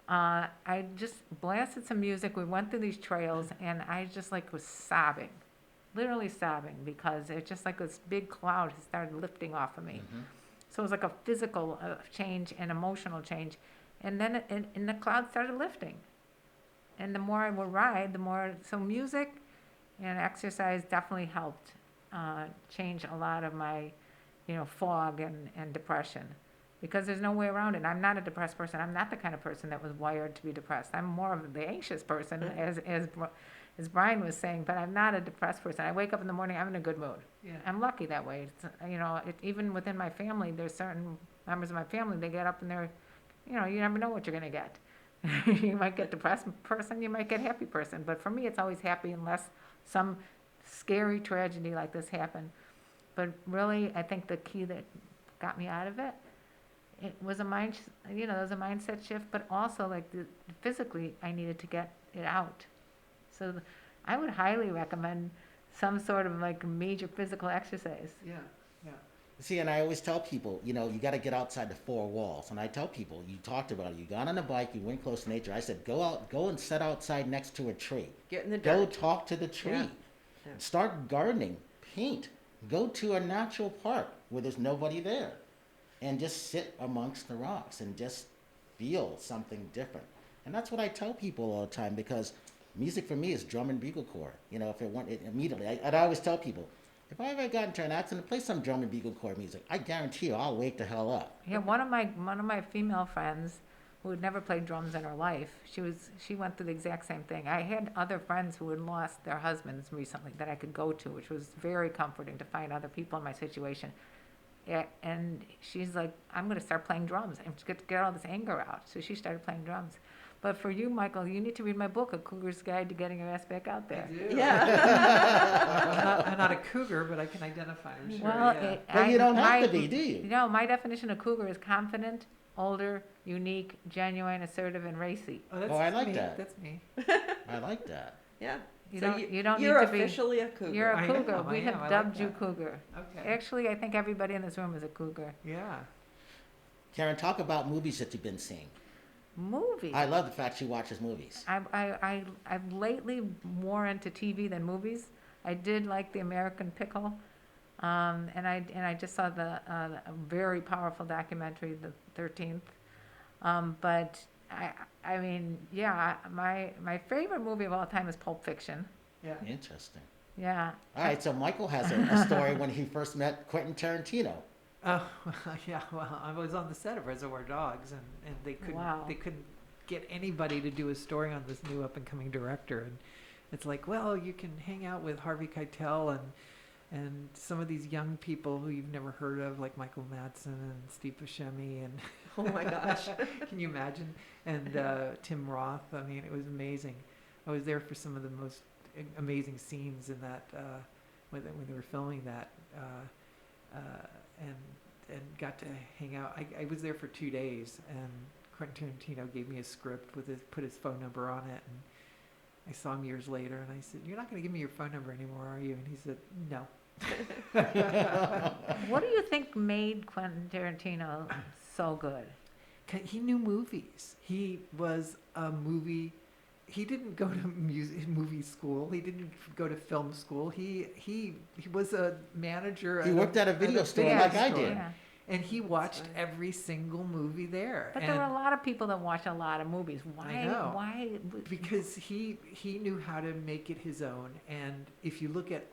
I just blasted some music. We went through these trails, and I just like was sobbing, literally sobbing, because it just like this big cloud had started lifting off of me. Mm-hmm. So it was like a physical change and emotional change. And then and the cloud started lifting. And the more I would ride, the more, so music and exercise definitely helped change a lot of my, fog and depression. Because there's no way around it. I'm not a depressed person. I'm not the kind of person that was wired to be depressed. I'm more of the anxious person, as Brian was saying, but I'm not a depressed person. I wake up in the morning, I'm in a good mood. Yeah. I'm lucky that way. It's, even within my family, there's certain members of my family, they get up and they're, you never know what you're going to get. You might get depressed person, you might get happy person. But for me, it's always happy unless some scary tragedy like this happened. But really, I think the key that got me out of it was a mindset shift, but also like physically, I needed to get it out. So I would highly recommend some sort of like major physical exercise. Yeah. See, and I always tell people, you got to get outside the 4 walls. And I tell people, you talked about it. You got on a bike, you went close to nature. I said, go and sit outside next to a tree. Get in the Go dirt. talk to the tree. Yeah. Yeah. Start gardening, paint. Go to a natural park where there's nobody there. And just sit amongst the rocks and just feel something different. And that's what I tell people all the time, because music for me is drum and bugle corps. If it went immediately, I always tell people, if I ever got into an accident, play some drum and bugle corps music. I guarantee you, I'll wake the hell up. Yeah, one of my female friends who had never played drums in her life, she went through the exact same thing. I had other friends who had lost their husbands recently that I could go to, which was very comforting to find other people in my situation. Yeah, and she's like, I'm going to start playing drums and get all this anger out. So she started playing drums. But for you, Michael, you need to read my book, A Cougar's Guide to Getting Your Ass Back Out There. I do. Yeah. I'm not a cougar, but I can identify. I'm sure. Well, yeah. But you don't have to be, do you? No, my definition of cougar is confident, older, unique, genuine, assertive, and racy. Oh, that's Oh, I like me. that. That's me. I like that. Yeah. You So don't you're need to be. officially a cougar. You're a I cougar. am, We I have like dubbed you that. cougar. Okay. Actually, I think everybody in this room is a cougar. Yeah. Karen, talk about movies that you've been seeing. Movies. I love the fact she watches movies. I'm lately more into TV than movies. I did like The American Pickle, and I just saw the a very powerful documentary, The 13th. But I mean, yeah, my favorite movie of all time is Pulp Fiction. Yeah. Interesting. Yeah. All right, so Michael has a story when he first met Quentin Tarantino. Oh, yeah. Well, I was on the set of Reservoir Dogs, and they couldn't get anybody to do a story on this new up and coming director. And it's like, well, you can hang out with Harvey Keitel and some of these young people who you've never heard of, like Michael Madsen and Steve Buscemi, and Oh my gosh. can you imagine? And Tim Roth. I mean, it was amazing. I was there for some of the most amazing scenes in that when they were filming that. And got to hang out. I was there for 2 days, and Quentin Tarantino gave me a script put his phone number on it, and I saw him years later, and I said, "You're not going to give me your phone number anymore, are you?" And he said, "No." What do you think made Quentin Tarantino so good? He knew movies. He was a movie. He didn't go to movie school. He didn't go to film school. He was a manager. He worked at a video store like I did. Yeah. And he watched every single movie there. But and there are a lot of people that watch a lot of movies. Why? I know. Why? Because he knew how to make it his own. And if you look at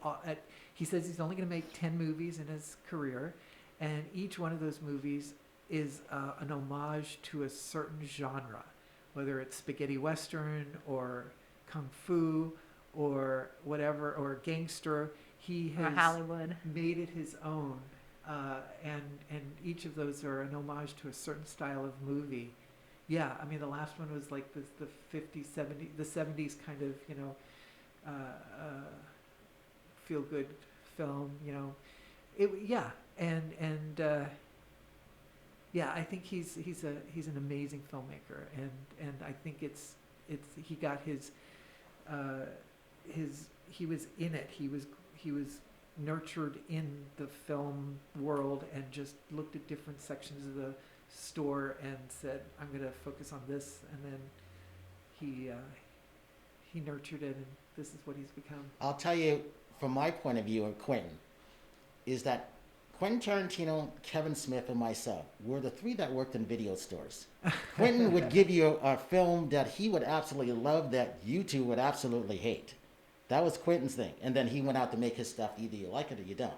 he says he's only going to make 10 movies in his career, and each one of those movies is an homage to a certain genre, whether it's spaghetti western or kung fu or whatever, or gangster. He Or has Hollywood. made it his own, and each of those are an homage to a certain style of movie. Yeah, I mean, the last one was like the 50s, 70s, the 70s kind of, feel good film, yeah, I think he's an amazing filmmaker, and I think it's he got his he was in it. He was nurtured in the film world and just looked at different sections of the store and said, "I'm going to focus on this," and then he nurtured it, and this is what he's become. I'll tell you, from my point of view of Quentin, is that Quentin Tarantino, Kevin Smith, and myself were the three that worked in video stores. Quentin would give you a film that he would absolutely love that you two would absolutely hate. That was Quentin's thing. And then he went out to make his stuff. Either you like it or you don't.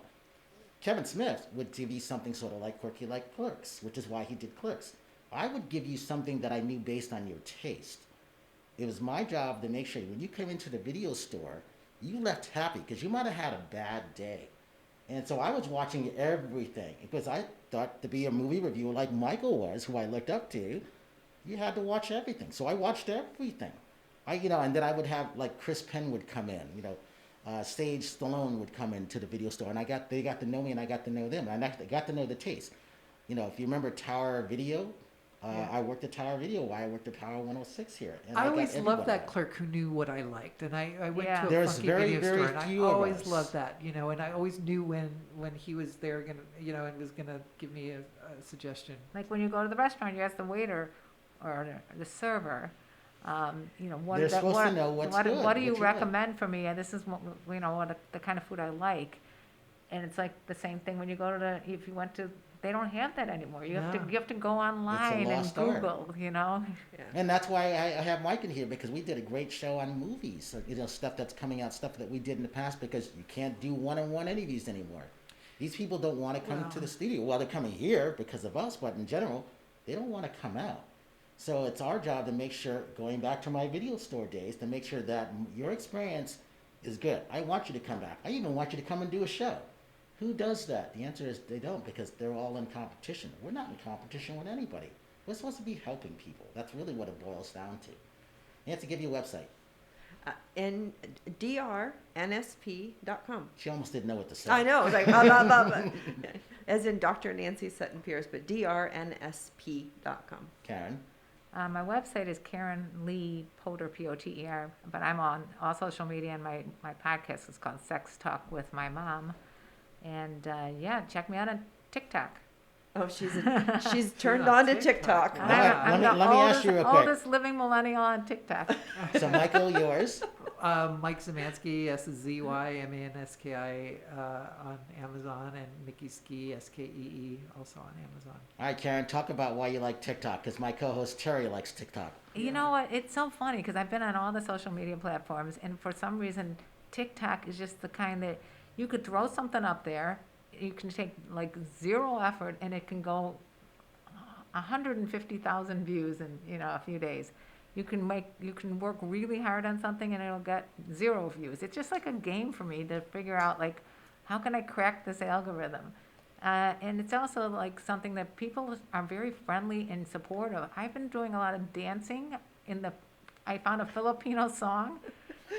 Kevin Smith would give you something sort of like quirky, like Clerks, which is why he did Clerks. I would give you something that I knew based on your taste. It was my job to make sure when you came into the video store, you left happy because you might have had a bad day. And so I was watching everything because I thought to be a movie reviewer like Michael was, who I looked up to, you had to watch everything. So I watched everything. And then I would have, like, Chris Penn would come in, Sage Stallone would come into the video store, and they got to know me and I got to know them. And I got to know the taste. If you remember Tower Video, I worked at Tower Video while I worked at Power 106 here. And I got always everyone loved that there. clerk who knew what I liked, and I went to a There's funky very, video very store, and few I of always us. loved that, and I always knew when he was there, and was gonna give me a suggestion. Like when you go to the restaurant, you ask the waiter or the server, what They're supposed to know what's good, what do you what you like. recommend for me? And this is what the kind of food I like. And it's like the same thing when you go to if you went to, they don't have that anymore. You have to go online and lost art. Google, Yeah. And that's why I have Mike in here, because we did a great show on movies, stuff that's coming out, stuff that we did in the past, because you can't do one-on-one interviews anymore. These people don't want to come to the studio. Well, they're coming here because of us, but in general, they don't want to come out. So it's our job to make sure, going back to my video store days, to make sure that your experience is good. I want you to come back. I even want you to come and do a show. Who does that? The answer is they don't, because they're all in competition. We're not in competition with anybody. We're supposed to be helping people. That's really what it boils down to. Nancy, give you a website. drnsp.com. She almost didn't know what to say. I know. It's like, blah, blah, blah, blah. As in Dr. Nancy Sutton Pierce, but drnsp.com. Karen? My website is Karen Lee Potter, Poter, but I'm on all social media, and my podcast is called Sex Talk with My Mom. And yeah, check me out on TikTok. Oh, she's turned on on to TikTok. TikTok. Wow. I'm Let me ask you real quick. oldest living millennial on TikTok. So, Michael, yours? Mike Szymanski, Szymanski, on Amazon, and Mickey Ski, Skee, also on Amazon. All right, Karen, talk about why you like TikTok, because my co-host Terry likes TikTok. You know what? It's so funny because I've been on all the social media platforms, and for some reason, TikTok is just the kind that you could throw something up there. You can take like zero effort, and it can go 150,000 views in a few days. You can work really hard on something, and it'll get 0 views. It's just like a game for me to figure out, like, how can I crack this algorithm? And it's also like something that people are very friendly and supportive. I've been doing a lot of dancing I found a Filipino song,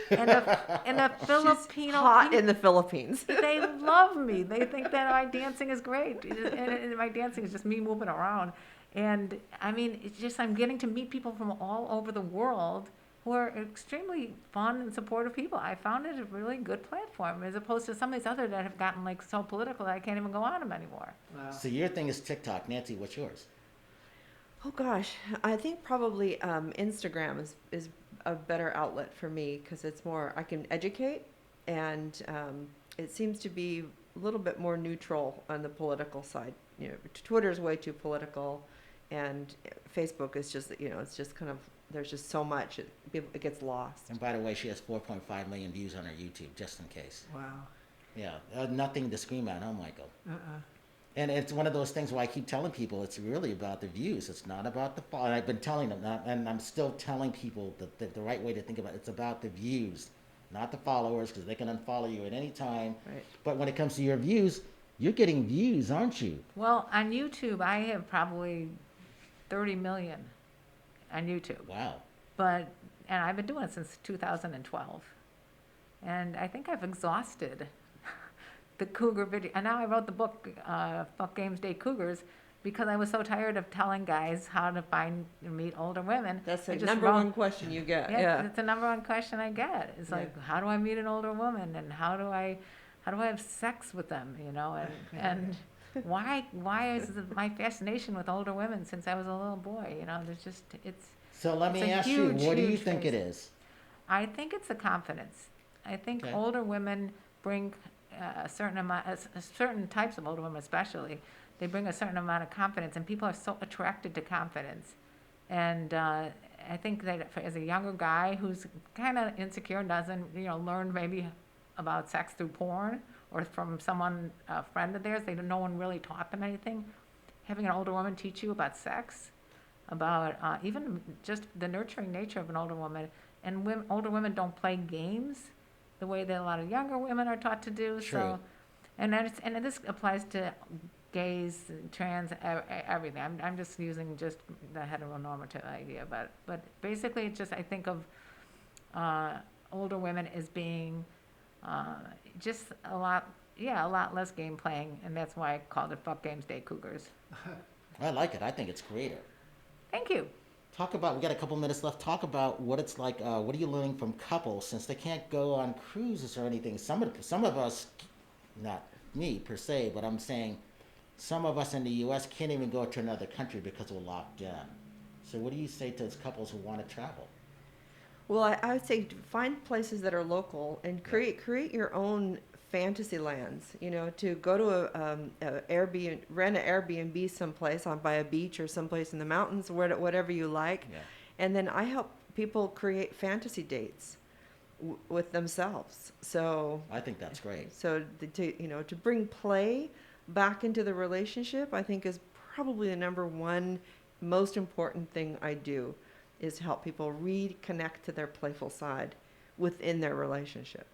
and the Filipino Hot in the Philippines. they love me. They think that my dancing is great, and my dancing is just me moving around. And I mean, it's just I'm getting to meet people from all over the world who are extremely fun and supportive people. I found it a really good platform as opposed to some of these others that have gotten like so political that I can't even go on them anymore. Wow. So your thing is TikTok. Nancy, what's yours? Oh gosh, I think probably Instagram is a better outlet for me because it's more, I can educate, and it seems to be a little bit more neutral on the political side. Twitter's way too political, and Facebook is just, it's just kind of, there's just so much, it gets lost. And by the way, she has 4.5 million views on her YouTube, just in case. Wow. Yeah, nothing to scream at, huh, Michael? Uh-uh. And it's one of those things where I keep telling people it's really about the views. It's not about the follow. And I've been telling them that, and I'm still telling people that the right way to think about it. It's about the views, not the followers, because they can unfollow you at any time. Right. But when it comes to your views, you're getting views, aren't you? Well, on YouTube, I have probably 30 million on YouTube. Wow. And I've been doing it since 2012. And I think I've exhausted the cougar video. And now I wrote the book, Fuck Games Day Cougars, because I was so tired of telling guys how to find and meet older women. That's I the just number wrote- one question you get. Yeah, Yeah. it's the number one question I get. It's like, how do I meet an older woman, and how do I have sex with them? And why is my fascination with older women since I was a little boy? There's just So let It's me a ask you, huge, what do you huge think it phase. is? I think it's the confidence. I think Okay. older women bring certain types of older women especially, they bring a certain amount of confidence, and people are so attracted to confidence. And I think that as a younger guy who's kind of insecure, doesn't, learn maybe about sex through porn or from someone, a friend of theirs, no one really taught them anything. Having an older woman teach you about sex, about even just the nurturing nature of an older woman. And older women don't play games the way that a lot of younger women are taught to do. True. So, and this applies to gays, trans, everything. I'm just using just the heteronormative idea, but basically, it's just I think of older women as being just a lot less game playing, and that's why I called it Fuck Games Day Cougars. I like it. I think it's creative. Thank you. We got a couple minutes left. Talk about what it's like. What are you learning from couples since they can't go on cruises or anything? Some of us, not me per se, but I'm saying some of us in the U.S. can't even go to another country because we're locked down. So what do you say to those couples who want to travel? Well, I would say find places that are local and create your own fantasy lands. To go to Airbnb, rent an Airbnb someplace by a beach or someplace in the mountains, whatever you like. Yeah. And then I help people create fantasy dates with themselves. So I think that's great. So to bring play back into the relationship, I think is probably the number one most important thing I do, is help people reconnect to their playful side within their relationship.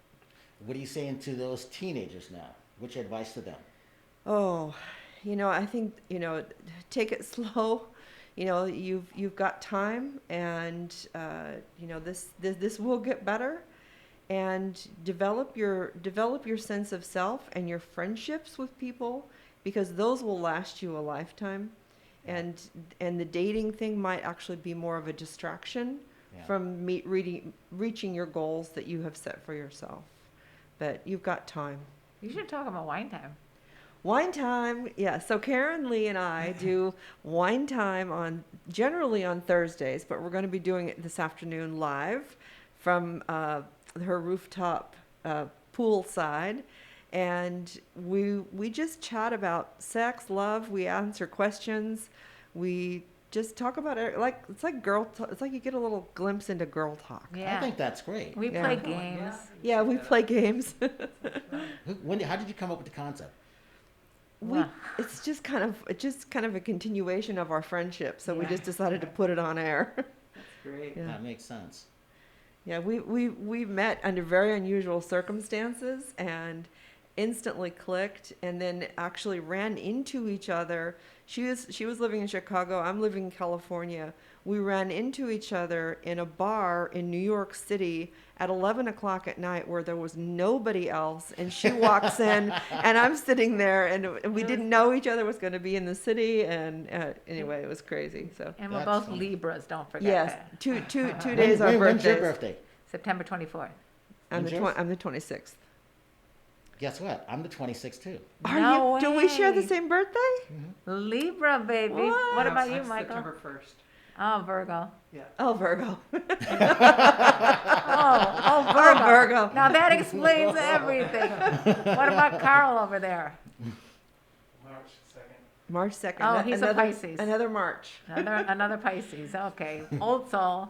What are you saying to those teenagers now? What's your advice to them? Oh, I think, take it slow. You've got time, and this will get better. And develop your sense of self and your friendships with people, because those will last you a lifetime. and the dating thing might actually be more of a distraction Yeah. from reaching your goals that you have set for yourself. But you've got time. You should talk about wine time. Wine time, yeah. So Karen Lee and I do wine time generally on Thursdays, but we're going to be doing it this afternoon live from her rooftop pool side, and we just chat about sex, love. We answer questions. We just talk about it it's like girl talk. It's like you get a little glimpse into girl talk. Yeah. I think that's great. We Yeah. play games. Yeah, we play games. How did you come up with the concept? Well. It's just kind of a continuation of our friendship. So we Yeah. just decided to put it on air. That's great. Yeah. That makes sense. Yeah, we met under very unusual circumstances and instantly clicked, and then actually ran into each other. She was living in Chicago. I'm living in California. We ran into each other in a bar in New York City at 11 o'clock at night where there was nobody else. And she walks in, and I'm sitting there, and we didn't know each other was going to be in the city. And anyway, it was crazy. So And we're That's both funny. Libras, don't forget yes, that. two days our When's your birthdays. birthday? September 24th. When's yours? I'm the 26th. Guess what? I'm the 26th too. Are No you? Do we share the way. same birthday? Libra, baby. What? What about No, you, I'm Michael? September 1st. Oh, Virgo. Yeah. Oh, Virgo. Oh, Virgo. Virgo. Now that explains everything. What about Carl over there? March 2nd. Oh, he's a another, Pisces. Another March. Another Pisces. Okay. Old soul.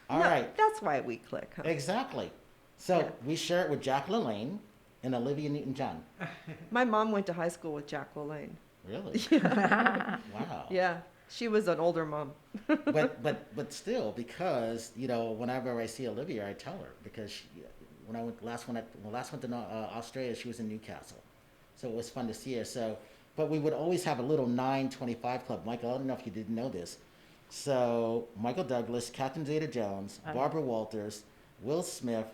All No, right. That's why we click, huh? Exactly. So Yeah. we share it with Jack LaLanne and Olivia Newton-John. My mom went to high school with Jack LaLanne. Really? Wow. Yeah, she was an older mom. But still, because whenever I see Olivia, I tell her because when I went last went to Australia, she was in Newcastle, so it was fun to see her. So, but we would always have a little 925 club. Michael, I don't know if you didn't know this. So Michael Douglas, Catherine Zeta-Jones, Barbara Walters, Will Smith,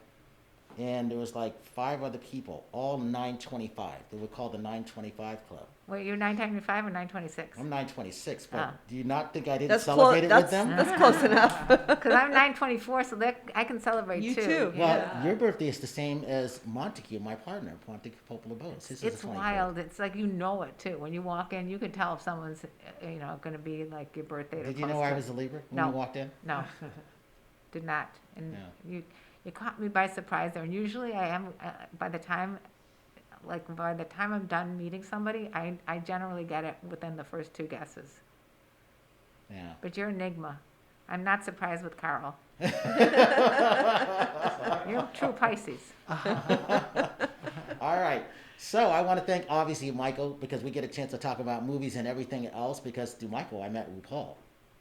and there was like 5 other people, all 925. They were called the 925 Club. Wait, you're 925 or 926? I'm 926, but Ah. do you not think I didn't That's celebrate it with That's them? that's close enough. Because I'm 924, so I can celebrate You too. too. Well, Yeah. your birthday is the same as Montague, my partner, Montague Popola Bose. His is It's the 24th. wild. It's like you know it too. When you walk in, you can tell if someone's, going to be like your birthday. Did you know I was a Libra when No. you walked in? No, did not. And Yeah. you caught me by surprise there. And usually I am, by the time I'm done meeting somebody, I generally get it within the first 2 guesses. Yeah. But you're Enigma. I'm not surprised with Carl. You're true Pisces. All right. So I want to thank, obviously, Michael, because we get a chance to talk about movies and everything else, because through Michael, I met RuPaul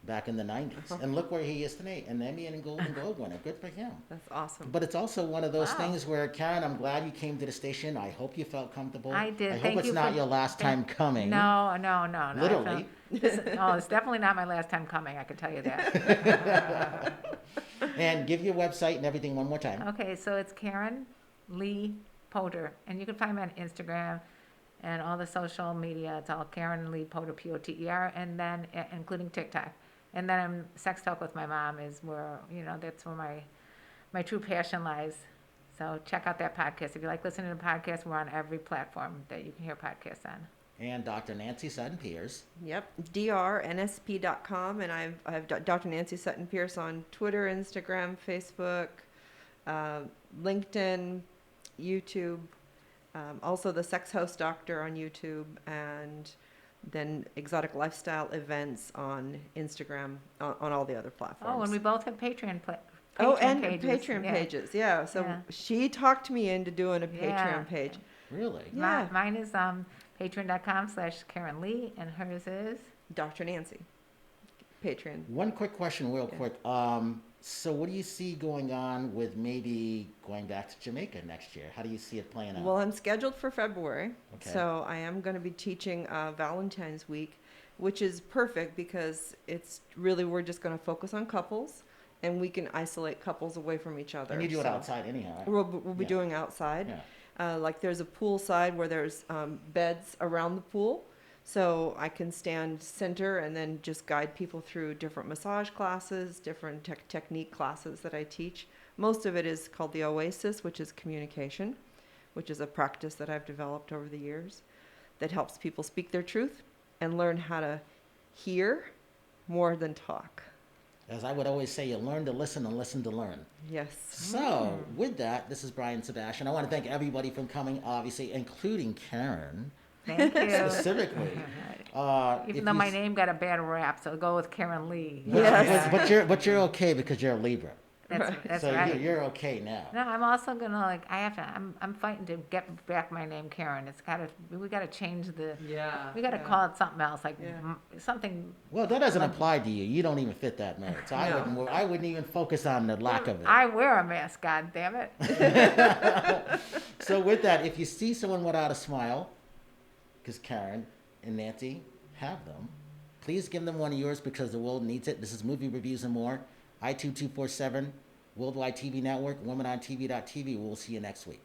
back in the 90s. And look where he is today, an Emmy and Golden Globe winner. Good for him. That's awesome. But it's also one of those Wow. things where, Karen, I'm glad you came to the station. I hope you felt comfortable. I did. I hope Thank it's you not for- your last time coming. No. Literally. It's definitely not my last time coming, I can tell you that. And give your website and everything one more time. Okay, so it's Karen Lee Potter, and you can find me on Instagram and all the social media. It's all Karen Lee Potter, Poter, and then including TikTok. And then Sex Talk with My Mom is where, that's where my true passion lies. So check out that podcast. If you like listening to podcasts, we're on every platform that you can hear podcasts on. And Dr. Nancy Sutton Pierce. Yep, drnsp.com, and I've Dr. Nancy Sutton Pierce on Twitter, Instagram, Facebook, LinkedIn, YouTube, also the Sex Host Doctor on YouTube, and then Exotic Lifestyle Events on Instagram, on all the other platforms. Oh, and we both have Patreon pages. Patreon Yeah. pages, yeah. So Yeah. she talked me into doing a Patreon Yeah. page. Really? Yeah. Mine is patreon.com/Karen Lee, and hers is? Dr. Nancy, Patreon. One quick question, real quick. So what do you see going on with maybe going back to Jamaica next year? How do you see it playing out? Well, I'm scheduled for February, Okay. so I am going to be teaching Valentine's Week, which is perfect because it's really, we're just going to focus on couples, and we can isolate couples away from each other. and you do it So outside anyhow, right? We'll be Yeah. doing outside. Yeah. Like there's a pool side where there's beds around the pool. So I can stand center and then just guide people through different massage classes, different technique classes that I teach. Most of it is called the Oasis, which is communication, which is a practice that I've developed over the years that helps people speak their truth and learn how to hear more than talk. As I would always say, you learn to listen and listen to learn. Yes. So, with that, this is Brian Sebastian. I want to thank everybody for coming, obviously, including Karen, Thank you. specifically. Even though my name got a bad rap, so go with Karen Lee. Yes. But you're okay because you're a Libra. That's So right. you're okay now. No, I'm also gonna I'm fighting to get back my name Karen. We gotta change we gotta call it something else, like Yeah. something. Well, that doesn't apply to you. You don't even fit that mold. So No. I wouldn't even focus on the lack of it. I wear a mask, God damn it. So with that, if you see someone without a smile, because Karen and Nancy have them, please give them one of yours because the world needs it. This is Movie Reviews and More. I2247, Worldwide TV Network, WomenOnTV.tv. We'll see you next week.